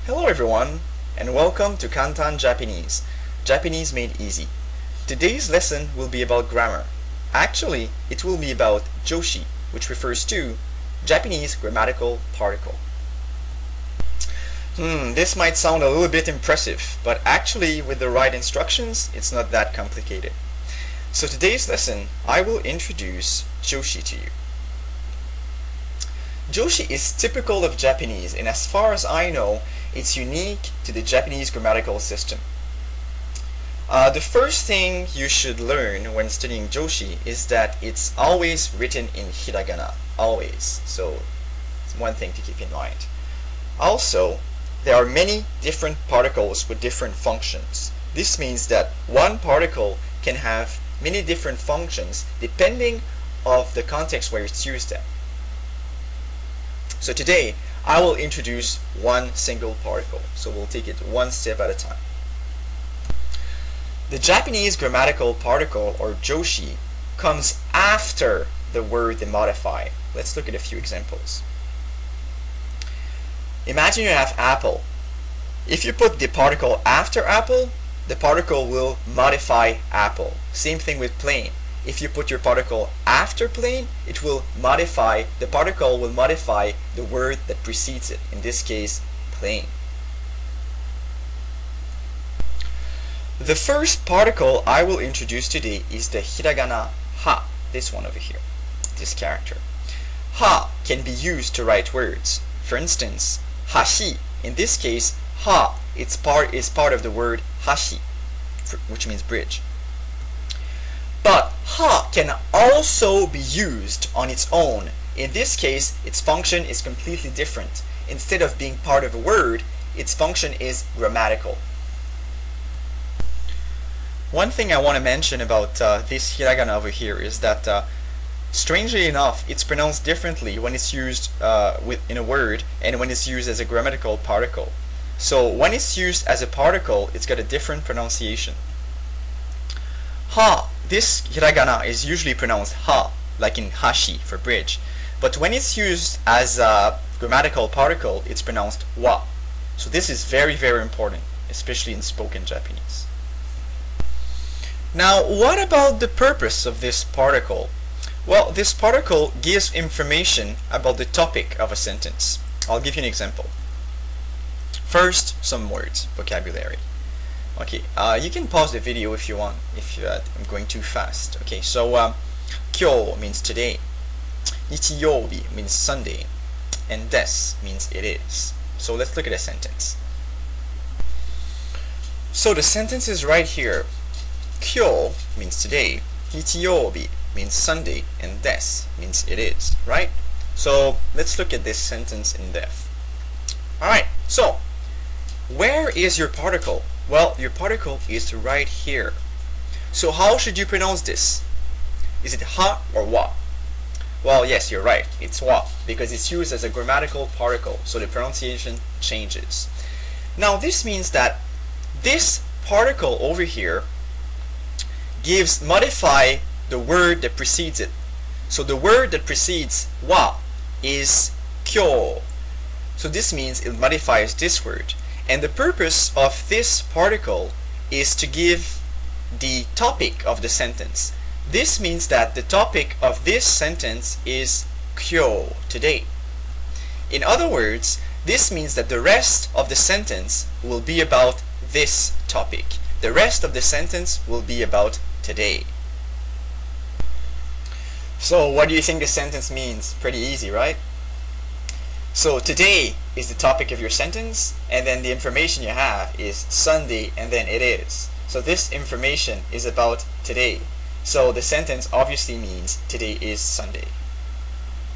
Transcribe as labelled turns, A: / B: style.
A: Hello everyone, and welcome to Kantan Japanese, Japanese made easy. Today's lesson will be about grammar. Actually, it will be about joshi, which refers to Japanese grammatical particle. This might sound a little bit impressive, but actually with the right instructions, it's not that complicated. So today's lesson, I will introduce joshi to you. Joshi is typical of Japanese, and as far as I know, it's unique to the Japanese grammatical system. The first thing you should learn when studying joshi is that it's always written in hiragana, always. So it's one thing to keep in mind. Also, there are many different particles with different functions. This means that one particle can have many different functions depending on the context where it's used at. So today, I will introduce one single particle. So we'll take it one step at a time. The Japanese grammatical particle, or joshi, comes after the word they modify. Let's look at a few examples. Imagine you have apple. If you put the particle after apple, the particle will modify apple. Same thing with plane. If you put your particle after plane, it will modify, the particle will modify the word that precedes it. In this case, plane. The first particle I will introduce today is the hiragana ha, this one over here, this character. Ha can be used to write words. For instance, hashi. In this case, ha is part of the word hashi, which means bridge. But ha can also be used on its own. In this case, its function is completely different. Instead of being part of a word, its function is grammatical. One thing I want to mention about this hiragana over here is that strangely enough, it's pronounced differently when it's used in a word and when it's used as a grammatical particle. So when it's used as a particle, it's got a different pronunciation. Ha, this hiragana is usually pronounced ha, like in hashi for bridge. But when it's used as a grammatical particle, it's pronounced wa. So this is very, very important, especially in spoken Japanese. Now, what about the purpose of this particle? Well, this particle gives information about the topic of a sentence. I'll give you an example. First, some words, vocabulary. Okay, you can pause the video if you want, if I'm going too fast. Okay, so kyo means today, nichiyoubi means Sunday, and des means it is. So let's look at a sentence. So the sentence is right here. Kyo means today, nichiyoubi means Sunday, and des means it is, right? So let's look at this sentence in depth. Alright, so where is your particle? Well, your particle is right here. So how should you pronounce this? Is it ha or wa? Well, yes, you're right. It's wa, because it's used as a grammatical particle, so the pronunciation changes. Now, this means that this particle over here modify the word that precedes it. So the word that precedes wa is kyo. So this means it modifies this word. And the purpose of this particle is to give the topic of the sentence. This means that the topic of this sentence is kyo, today. In other words, this means that the rest of the sentence will be about this topic. The rest of the sentence will be about today. So what do you think the sentence means? Pretty easy, right? So today is the topic of your sentence, and then the information you have is Sunday, and then it is. So this information is about today. So the sentence obviously means today is Sunday.